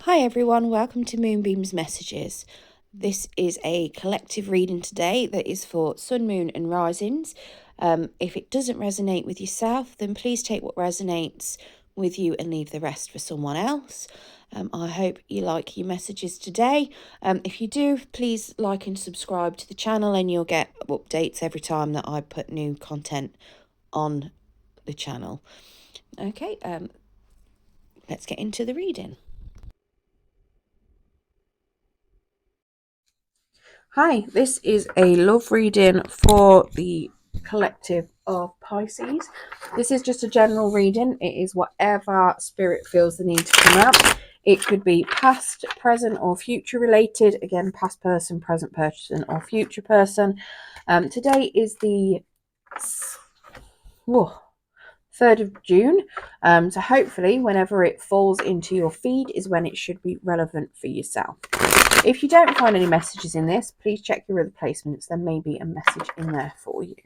Hi everyone, welcome to Moonbeam's Messages. This is a collective reading today that is for Sun, Moon and Risings. If it doesn't resonate with yourself, then please take what resonates with you and leave the rest for someone else. I hope you like your messages today. If you do, please like and subscribe to the channel and you'll get updates every time that I put new content on the channel. Okay, let's get into the reading. Hi, this is a love reading for the collective of Pisces. This is just a general reading. It is whatever spirit feels the need to come out. It could be past, present, or future related. Again, past person, present person, or future person. Today is the 3rd of June. So hopefully whenever it falls into your feed is when it should be relevant for yourself. If you don't find any messages in this, please check your other placements. There may be a message in there for you.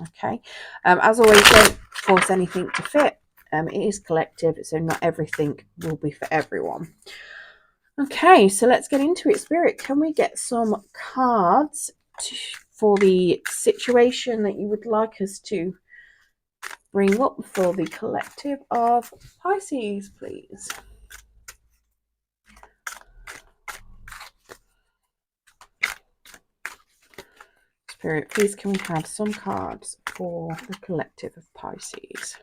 Okay. As always, don't force anything to fit. It is collective, so not everything will be for everyone. Okay, so let's get into it. Spirit, can we get some cards for the situation that you would like us to bring up for the collective of Pisces, please? Spirit, please can we have some cards for the collective of Pisces?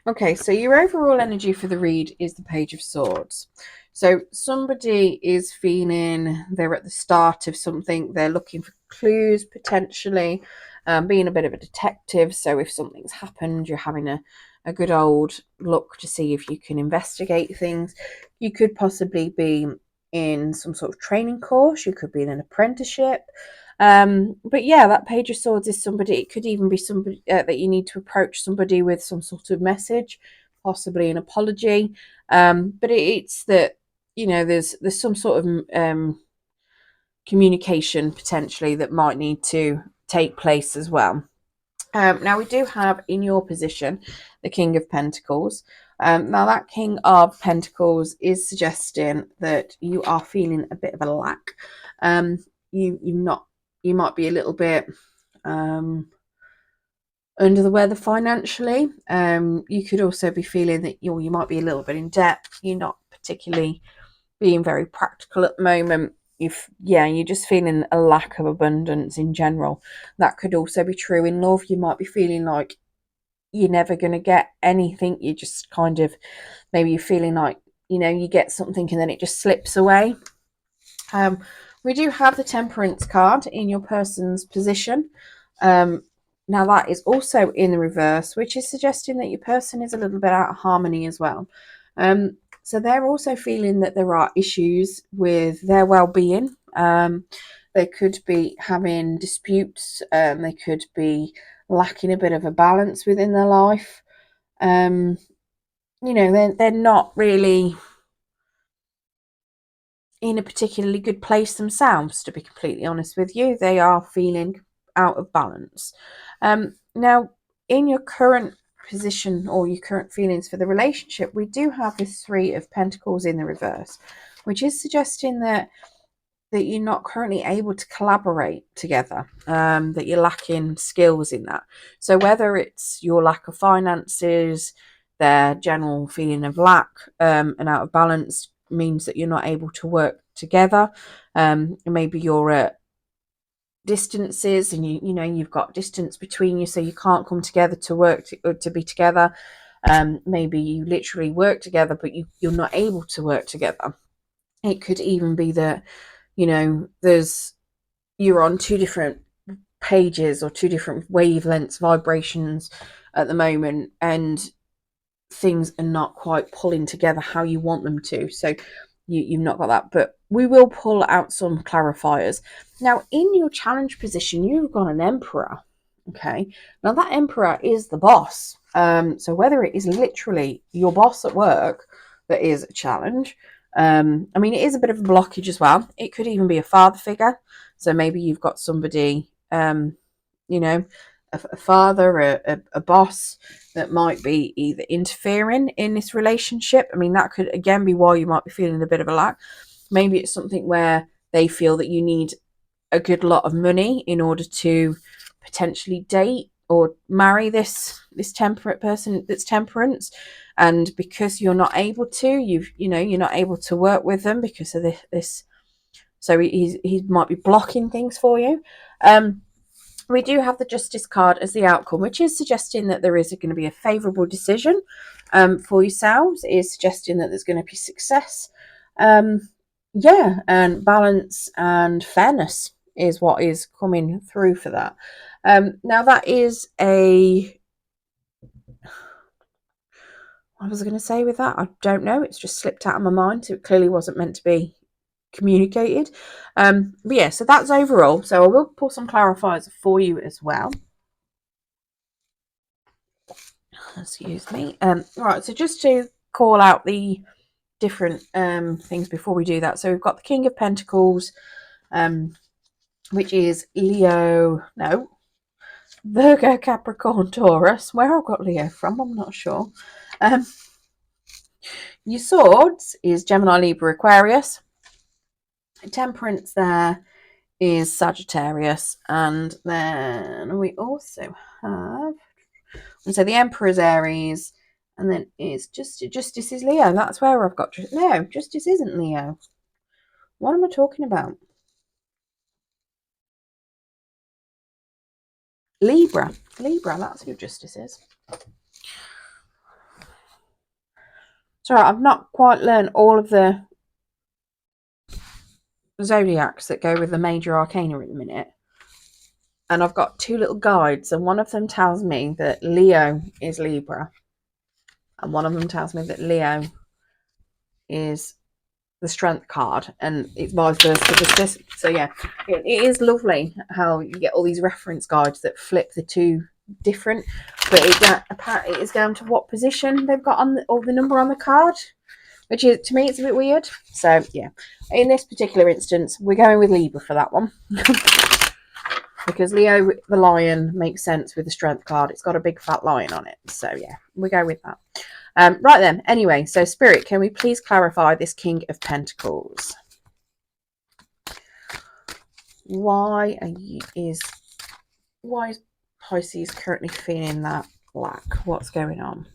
Okay, so your overall energy for the read is the Page of Swords. So somebody is feeling they're at the start of something. They're looking for clues, potentially, being a bit of a detective. So if something's happened, you're having a good old look to see if you can investigate things. You could possibly be in some sort of training course. You could be in an apprenticeship. But yeah, that Page of Swords is somebody. It could even be somebody that you need to approach somebody with some sort of message, possibly an apology. But it's that, you know, there's some sort of communication potentially that might need to take place as well. Now we do have in your position the King of Pentacles. Now that King of Pentacles is suggesting that you are feeling a bit of a lack. You might be a little bit under the weather financially. You could also be feeling that you might be a little bit in debt. You're not particularly being very practical at the moment. You're just feeling a lack of abundance in general. That could also be true in love. You might be feeling like you're never going to get anything. You just kind of, maybe you're feeling like, you know, you get something and then it just slips away. We do have the Temperance card in your person's position. Now that is also in the reverse, which is suggesting that your person is a little bit out of harmony as well. So they're also feeling that there are issues with their well-being. They could be having disputes. They could be lacking a bit of a balance within their life. You know, they're not really in a particularly good place themselves, to be completely honest with you. They are feeling out of balance. Now, in your current position or your current feelings for the relationship, we do have the Three of Pentacles in the reverse, which is suggesting that you're not currently able to collaborate together, that you're lacking skills in that. So whether it's your lack of finances, their general feeling of lack and out of balance means that you're not able to work together. Maybe you're at distances and you know you've got distance between you, so you can't come together to work to be together. Maybe you literally work together but you're not able to work together. It could even be that, you know, you're on two different pages or two different wavelengths, vibrations at the moment, and things are not quite pulling together how you want them to. So you've not got that, but we will pull out some clarifiers. Now, in your challenge position, you've got an Emperor. Okay, now that Emperor is the boss. So whether it is literally your boss at work that is a challenge, I mean, it is a bit of a blockage as well. It could even be a father figure. So maybe you've got somebody, you know, a father, a boss that might be either interfering in this relationship. I mean, that could again be why you might be feeling a bit of a lack. Maybe it's something where they feel that you need a good lot of money in order to potentially date or marry this temperate person that's temperance, and because you're not able to, you're not able to work with them because of this. So he might be blocking things for you. We do have the Justice card as the outcome, which is suggesting that there is going to be a favourable decision for yourselves. It is suggesting that there's going to be success. Yeah, and balance and fairness is what is coming through for that. Now that is what was I going to say with that? I don't know. It's just slipped out of my mind. So it clearly wasn't meant to be communicated. But yeah, so that's overall. So I will pull some clarifiers for you as well. Excuse me. Right, so just to call out the different things before we do that. So we've got the King of Pentacles, which is Leo, no, Virgo, Capricorn, Taurus. Where I've got Leo from, I'm not sure. Your Swords is Gemini, Libra, Aquarius. Temperance there is Sagittarius, and then we also have, and so the Emperor is Aries, and then is Justice is Leo. That's where I've got no, Justice isn't Leo. What am I talking about? Libra, that's who Justice is. Sorry, I've not quite learned all of the zodiacs that go with the major arcana at the minute. And I've got two little guides, and one of them tells me that Leo is Libra, and one of them tells me that Leo is the Strength card, and it's vice versa for Justice. So yeah, it is lovely how you get all these reference guides that flip the two different, but apparently it is down to what position they've got on or the number on the card, which is, to me, it's a bit weird. So yeah, in this particular instance, we're going with Libra for that one. Because Leo the lion makes sense with the Strength card. It's got a big fat lion on it. So yeah, we go with that. Right then, anyway, so Spirit, can we please clarify this King of Pentacles? Why is Pisces currently feeling that lack? What's going on?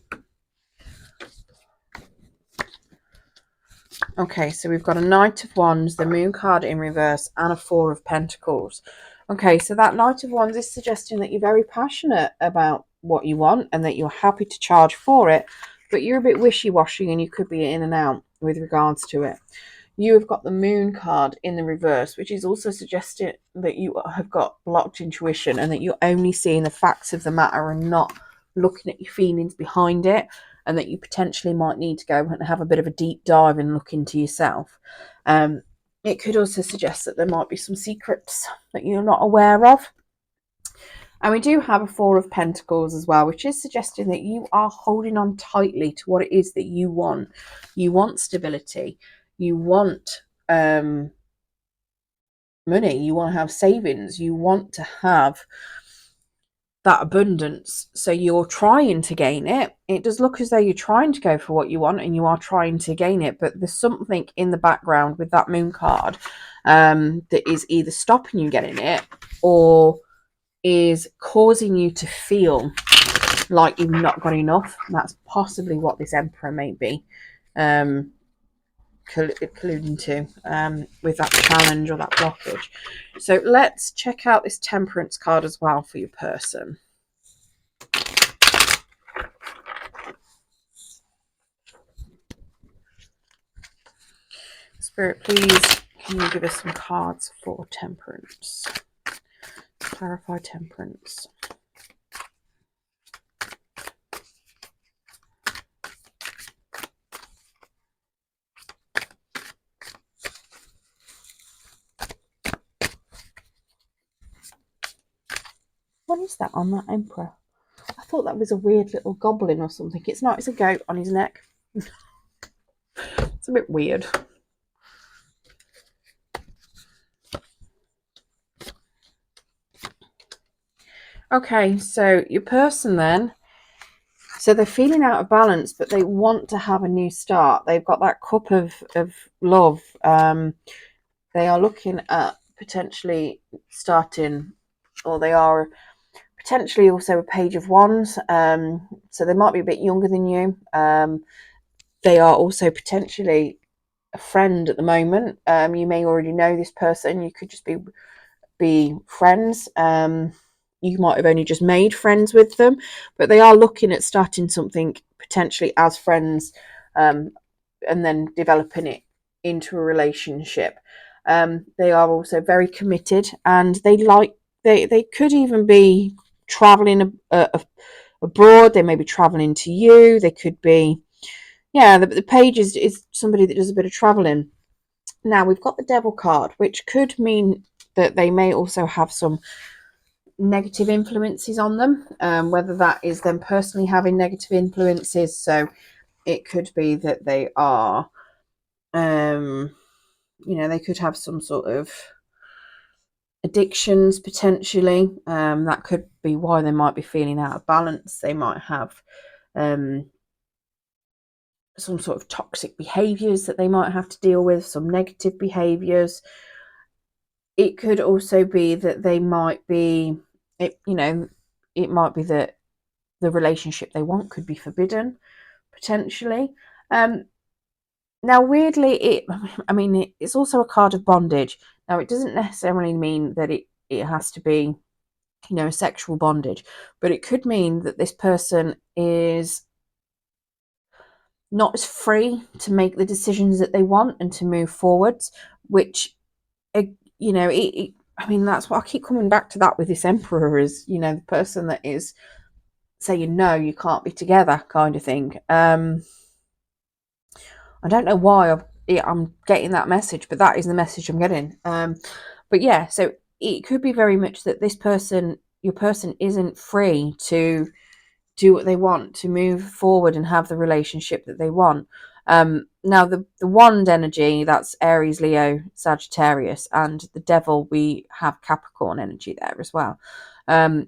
Okay, so we've got a Knight of Wands, the Moon card in reverse, and a Four of Pentacles. Okay, so that Knight of Wands is suggesting that you're very passionate about what you want and that you're happy to charge for it, but you're a bit wishy-washy and you could be in and out with regards to it. You have got the Moon card in the reverse, which is also suggesting that you have got blocked intuition and that you're only seeing the facts of the matter and not looking at your feelings behind it, and that you potentially might need to go and have a bit of a deep dive and look into yourself. It could also suggest that there might be some secrets that you're not aware of. And we do have a Four of Pentacles as well, which is suggesting that you are holding on tightly to what it is that you want. You want stability. You want money. You want to have savings. You want to have that abundance. So you're trying to gain it. It does look as though you're trying to go for what you want and you are trying to gain it, but there's something in the background with that Moon card that is either stopping you getting it or is causing you to feel like you've not got enough. And that's possibly what this Emperor may be colluding to with that challenge or that blockage. So let's check out this Temperance card as well for your person. Spirit, please, can you give us some cards for Temperance? Clarify Temperance. What is that on that Emperor? I thought that was a weird little goblin or something. It's not. It's a goat on his neck. It's a bit weird. Okay, so your person then, so they're feeling out of balance, but they want to have a new start. They've got that cup of love. They are looking at potentially starting, or they are potentially also a page of wands. So they might be a bit younger than you. They are also potentially a friend at the moment. You may already know this person. You could just be friends. You might have only just made friends with them, but they are looking at starting something potentially as friends, and then developing it into a relationship. They are also very committed, and they could even be traveling abroad. They may be traveling to you. They could be, yeah. The page is somebody that does a bit of traveling. Now we've got the Devil card, which could mean that they may also have some negative influences on them, whether that is them personally having negative influences. So it could be that they are, they could have some sort of addictions potentially. That could be why they might be feeling out of balance. They might have some sort of toxic behaviors that they might have to deal with, some negative behaviors. It could also be that they might be, it might be that the relationship they want could be forbidden potentially. Now weirdly, it's also a card of bondage. Now it doesn't necessarily mean that it has to be, a sexual bondage, but it could mean that this person is not as free to make the decisions that they want and to move forwards, which, that's what I keep coming back to, that with this Emperor, is, the person that is saying, no, you can't be together, kind of thing. I don't know why I'm getting that message, but that is the message I'm getting. But yeah, so it could be very much that your person isn't free to do what they want, to move forward and have the relationship that they want. Now the wand energy, that's Aries, Leo, Sagittarius, and the Devil, we have Capricorn energy there as well.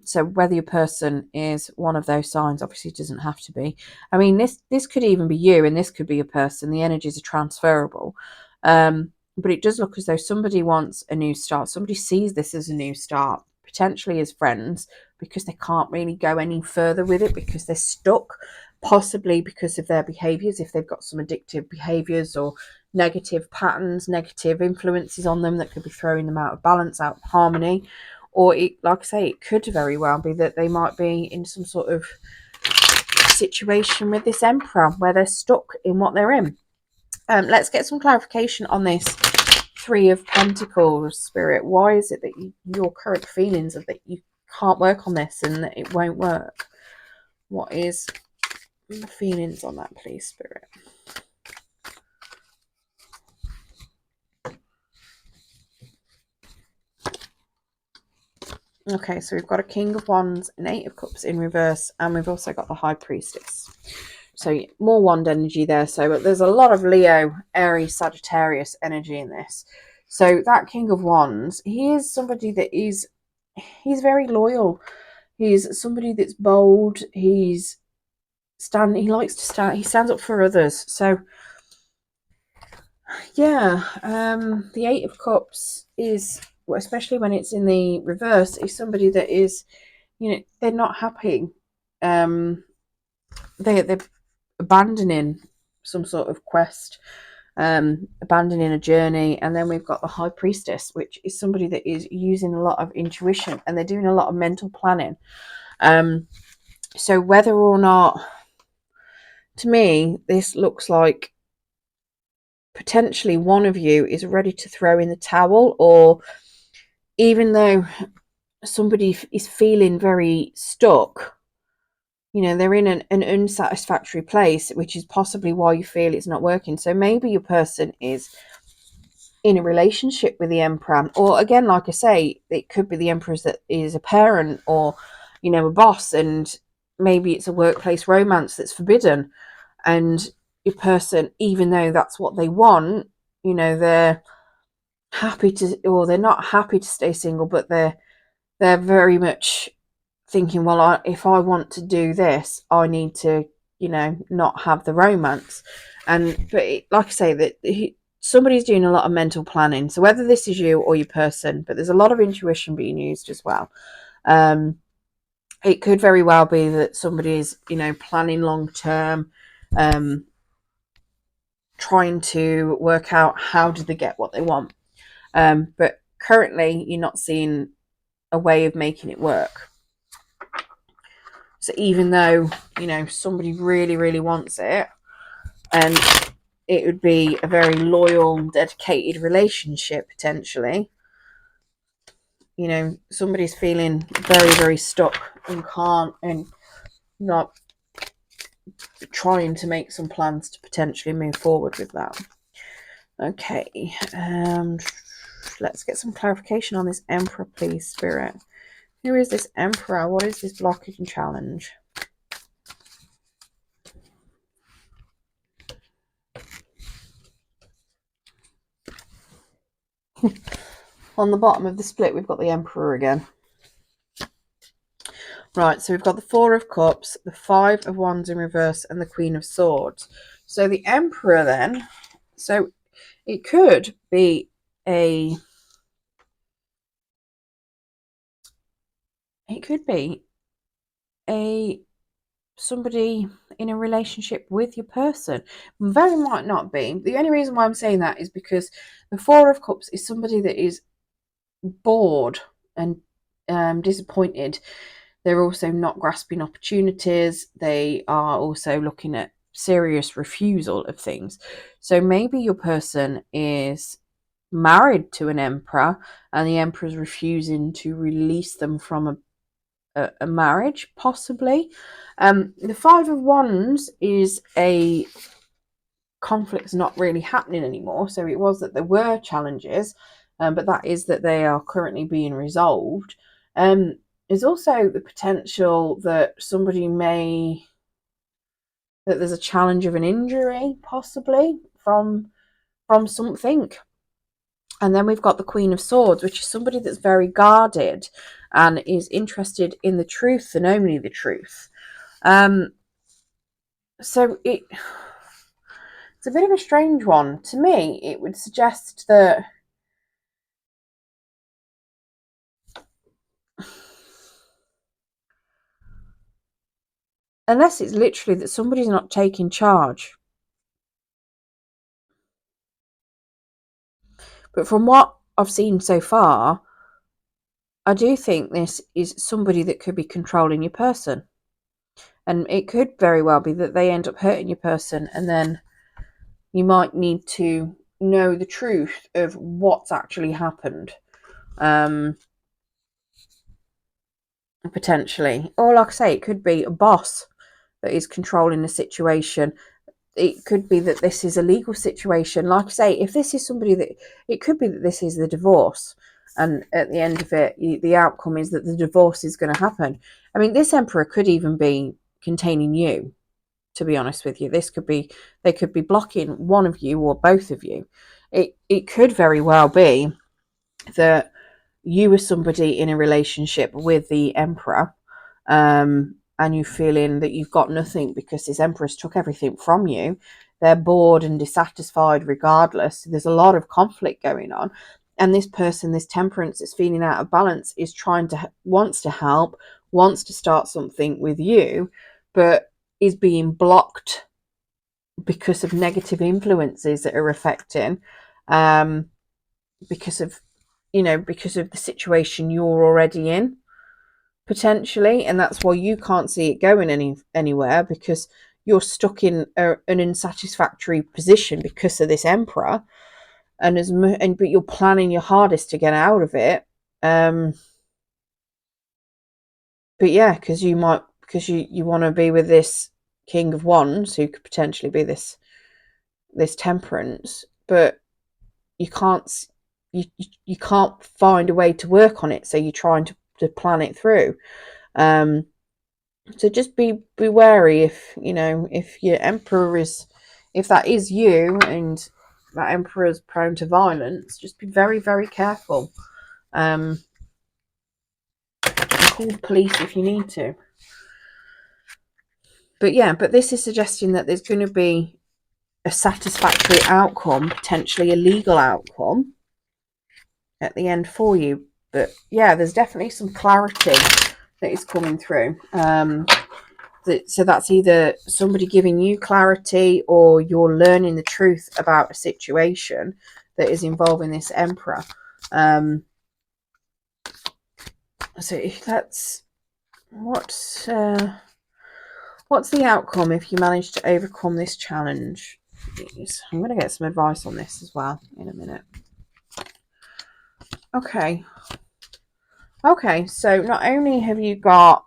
So whether your person is one of those signs, obviously it doesn't have to be. I mean, this could even be you, and this could be a person. The energies are transferable. But it does look as though somebody wants a new start. Somebody sees this as a new start, potentially as friends, because they can't really go any further with it because they're stuck, possibly because of their behaviors, if they've got some addictive behaviors or negative patterns, negative influences on them that could be throwing them out of balance, out of harmony. Or like I say, it could very well be that they might be in some sort of situation with this Emperor where they're stuck in what they're in. Let's get some clarification on this Three of Pentacles, Spirit. Why is it that your current feelings are that you can't work on this and that it won't work? What is the feelings on that, please, Spirit? Okay, so we've got a King of Wands, an Eight of Cups in reverse, and we've also got the High Priestess. So more wand energy there. So there's a lot of Leo, Aries, Sagittarius energy in this. So that King of Wands, he is somebody that he's very loyal. He's somebody that's bold. He likes to stand, he stands up for others. So yeah, the Eight of Cups is, especially when it's in the reverse, is somebody that is, they're not happy. They're abandoning some sort of quest, abandoning a journey. And then we've got the High Priestess, which is somebody that is using a lot of intuition, and they're doing a lot of mental planning. So whether or not, to me, this looks like potentially one of you is ready to throw in the towel, or even though somebody is feeling very stuck, they're in an unsatisfactory place, which is possibly why you feel it's not working. So maybe your person is in a relationship with the Emperor, or again, like I say, it could be the Emperor that is a parent, or a boss, and maybe it's a workplace romance that's forbidden, and your person, even though that's what they want, they're happy to, or they're not happy to stay single, but they're very much thinking, well, if I want to do this, I need to, not have the romance. Like I say, that somebody's doing a lot of mental planning. So whether this is you or your person, but there's a lot of intuition being used as well. It could very well be that somebody is, planning long term, trying to work out how do they get what they want. But currently, you're not seeing a way of making it work. So even though, somebody really, really wants it, and it would be a very loyal, dedicated relationship potentially, somebody's feeling very, very stuck and can't, and not trying to make some plans to potentially move forward with that. Okay, let's get some clarification on this Emperor, please, Spirit. Who is this Emperor? What is this blockage and challenge? On the bottom of the split, we've got the Emperor again. Right, so we've got the Four of Cups, the Five of Wands in reverse, and the Queen of Swords. So the Emperor then, so it could be somebody in a relationship with your person. Very might not be. The only reason why I'm saying that is because the Four of Cups is somebody that is bored and disappointed. They're also not grasping opportunities. They are also looking at serious refusal of things. So maybe your person is married to an emperor and the emperor is refusing to release them from a marriage, possibly. The Five of Wands is a conflict's not really happening anymore. So it was that there were challenges, but that is that they are currently being resolved. There's also the potential that that there's a challenge of an injury, possibly from something. And then we've got the Queen of Swords, which is somebody that's very guarded and is interested in the truth and only the truth. So it's a bit of a strange one. To me, it would suggest that unless it's literally that somebody's not taking charge. But from what I've seen so far, I do think this is somebody that could be controlling your person. And it could very well be that they end up hurting your person, and then you might need to know the truth of what's actually happened. Potentially. Or like I say, it could be a boss that is controlling the situation. It could be that this is a legal situation. Like I say, if this is somebody that, it could be that this is the divorce. And at the end of it, the outcome is that the divorce is going to happen. I mean, this Emperor could even be containing you, to be honest with you. They could be blocking one of you or both of you. It could very well be that you were somebody in a relationship with the Emperor, and you feeling that you've got nothing because this Empress took everything from you. They're bored and dissatisfied regardless. There's a lot of conflict going on. And this person, this Temperance, is feeling out of balance, is wants to help, wants to start something with you, but is being blocked because of negative influences that are affecting, because of the situation you're already in, potentially. And that's why you can't see it going anywhere, because you're stuck in an unsatisfactory position because of this Emperor. But you're planning your hardest to get out of it. But yeah, because you want to be with this King of Wands, who could potentially be this Temperance, but you can't find a way to work on it, so you're trying to plan it through. So just be wary if your Emperor if that is you and that Emperor is prone to violence. Just be very, very careful. call the police if you need to. But yeah, but this is suggesting that there's going to be a satisfactory outcome, potentially a legal outcome at the end for you. But yeah, there's definitely some clarity that is coming through. So that's either somebody giving you clarity, or you're learning the truth about a situation that is involving this Emperor. So if that's what's the outcome if you manage to overcome this challenge? Please. I'm going to get some advice on this as well in a minute. Okay, so not only have you got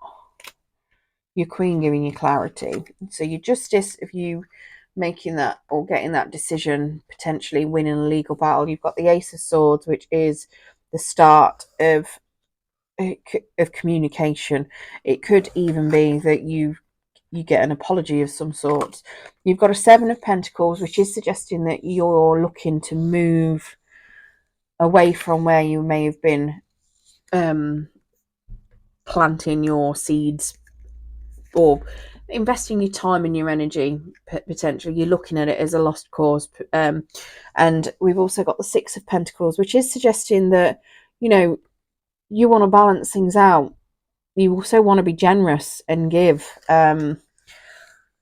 your Queen giving you clarity, so your Justice, if you making that or getting that decision, potentially winning a legal battle, you've got the Ace of Swords, which is the start of communication. It could even be that you get an apology of some sort. You've got a Seven of Pentacles, which is suggesting that you're looking to move away from where you may have been planting your seeds or investing your time and your energy. Potentially you're looking at it as a lost cause. And we've also got the Six of Pentacles, which is suggesting that, you know, you want to balance things out. You also want to be generous and give.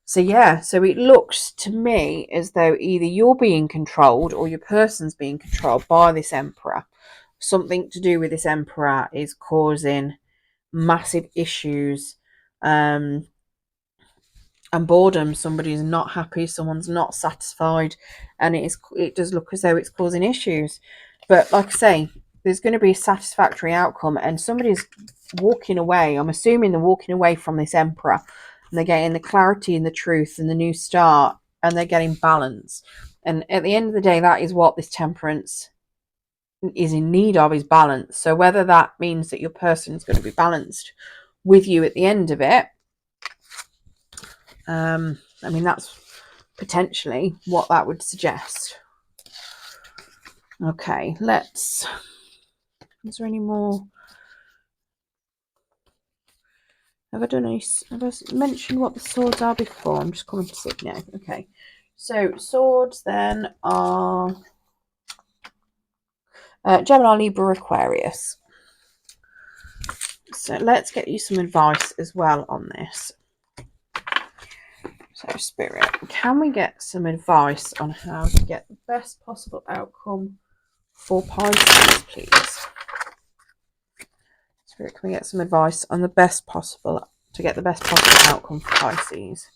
So yeah, so it looks to me as though either you're being controlled or your person's being controlled by this Emperor. Something to do with this Emperor is causing massive issues and boredom. Somebody's not happy, someone's not satisfied, and it does look as though it's causing issues. But like I say, there's going to be a satisfactory outcome, and somebody's walking away. I'm assuming they're walking away from this Emperor, and they're getting the clarity and the truth and the new start, and they're getting balance. And at the end of the day, that is what this Temperance is in need of, is balance. So whether that means that your person is going to be balanced with you at the end of it, I mean, that's potentially what that would suggest. Okay, is there any more? Have I mentioned what the swords are before? I'm just coming to see now. Okay, so swords then are Gemini, Libra, Aquarius. So let's get you some advice as well on this. So Spirit, can we get some advice on how to get the best possible outcome for Pisces, please? Spirit, can we get some advice on to get the best possible outcome for Pisces?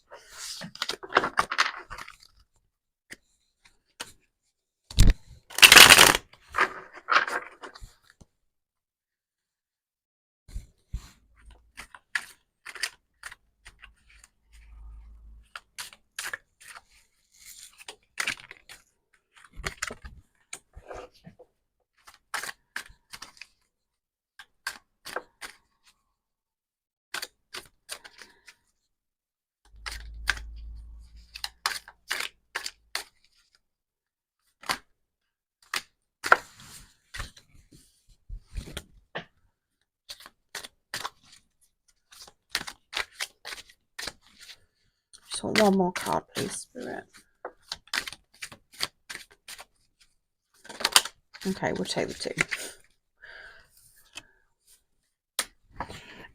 Just want one more card, please, Spirit. Okay, we'll take the two.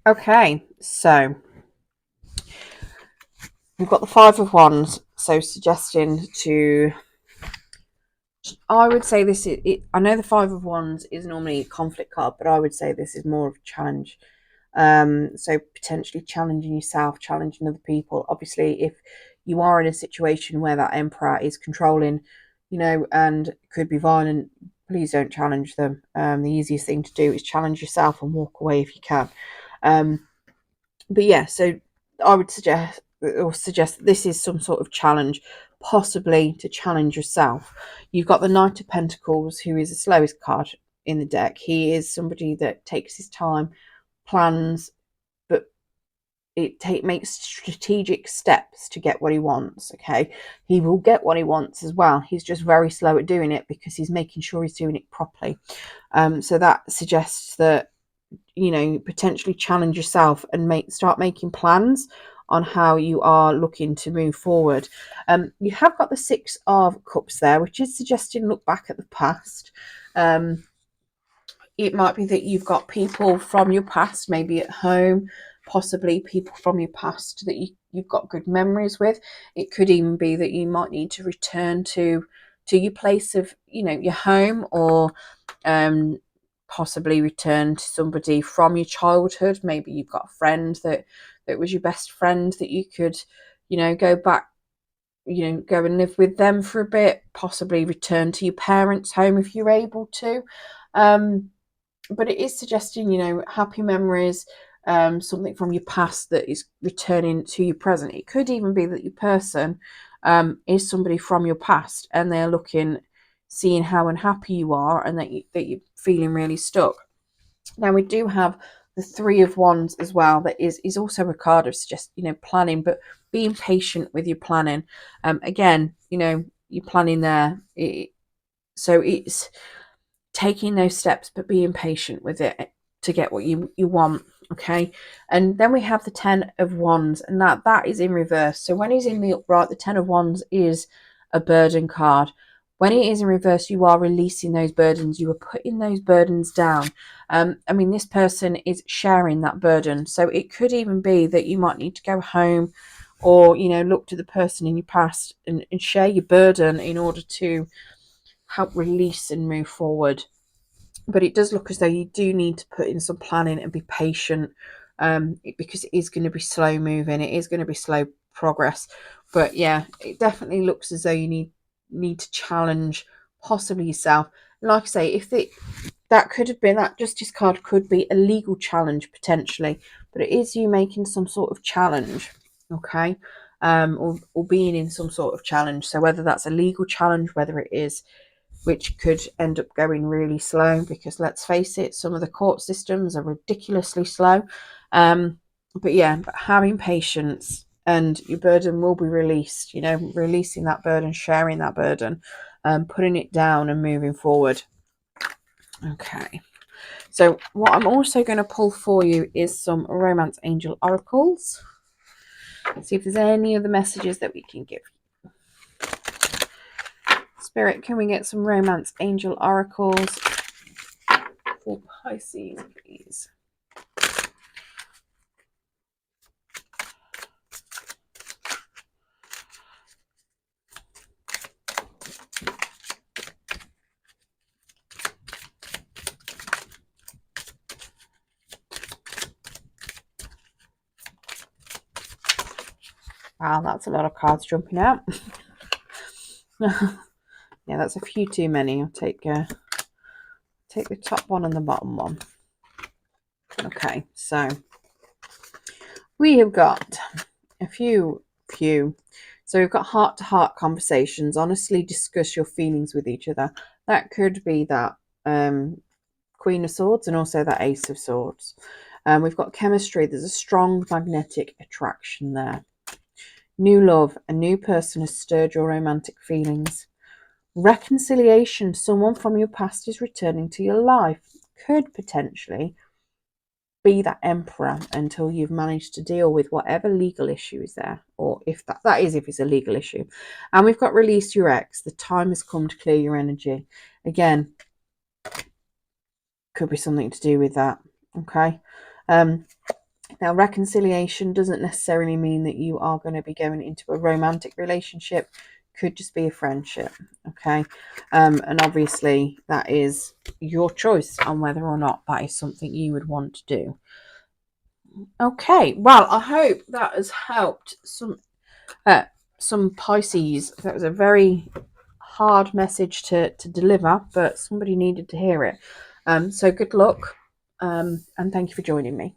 Okay, so we've got the Five of Wands, so suggesting to, I would say this is, I know the Five of Wands is normally a conflict card, but I would say this is more of a challenge. So potentially challenging yourself, challenging other people. Obviously, if you are in a situation where that Emperor is controlling, you know, and could be violent, please don't challenge them. The easiest thing to do is challenge yourself and walk away if you can. But yeah, so I would suggest that this is some sort of challenge, possibly to challenge yourself. You've got the Knight of Pentacles, who is the slowest card in the deck. He is somebody that takes his time, plans, but makes strategic steps to get what he wants. Okay, he will get what he wants as well. He's just very slow at doing it because he's making sure he's doing it properly. So that suggests that you know, potentially challenge yourself and start making plans on how you are looking to move forward. You have got the Six of Cups there, which is suggesting look back at the past. It might be that you've got people from your past, maybe at home, possibly people from your past that you've got good memories with. It could even be that you might need to return to your place of, you know, your home, or possibly return to somebody from your childhood. Maybe you've got a friend that was your best friend that you could, you know, go back, you know, go and live with them for a bit, possibly return to your parents' home if you're able to. But it is suggesting, you know, happy memories, something from your past that is returning to your present. It could even be that your person is somebody from your past, and they're looking, seeing how unhappy you are, and that you're feeling really stuck. Now we do have the Three of Wands as well. That is also a card of just, you know, planning, but being patient with your planning. Again, you know, you're planning there. So it's taking those steps, but being patient with it to get what you want. Okay. And then we have the Ten of Wands, and that is in reverse. So when he's in the upright, the Ten of Wands is a burden card. When it is in reverse, you are releasing those burdens. You are putting those burdens down. I mean, this person is sharing that burden. So it could even be that you might need to go home, or, you know, look to the person in your past and share your burden in order to help release and move forward. But it does look as though you do need to put in some planning and be patient, because it is going to be slow moving. It is going to be slow progress. But yeah, it definitely looks as though you need to challenge possibly yourself. Like I say, if that could have been, that Justice card could be a legal challenge potentially, but it is you making some sort of challenge, okay, or being in some sort of challenge. So whether that's a legal challenge, whether it is, which could end up going really slow, because let's face it, some of the court systems are ridiculously slow. But yeah, but having patience, and your burden will be released, you know, releasing that burden, sharing that burden, putting it down and moving forward. Okay. So what I'm also going to pull for you is some romance angel oracles. See if there's any other messages that we can give. Spirit, can we get some romance angel oracles for Pisces, please? Wow, that's a lot of cards jumping out. Yeah, that's a few too many. I'll take the top one and the bottom one. Okay, so we have got a few. So we've got heart-to-heart conversations. Honestly discuss your feelings with each other. That could be that Queen of Swords and also that Ace of Swords. We've got chemistry. There's a strong magnetic attraction there. New love. A new person has stirred your romantic feelings. Reconciliation. Someone from your past is returning to your life. Could potentially be that Emperor until you've managed to deal with whatever legal issue is there, or if that is if it's a legal issue. And we've got release your ex. The time has come to clear your energy. Again, could be something to do with that. Okay. Now, reconciliation doesn't necessarily mean that you are going to be going into a romantic relationship. Could just be a friendship. Okay. And obviously that is your choice on whether or not that is something you would want to do. Okay, well, I hope that has helped some Pisces. That was a very hard message to deliver, but somebody needed to hear it. So good luck, and thank you for joining me.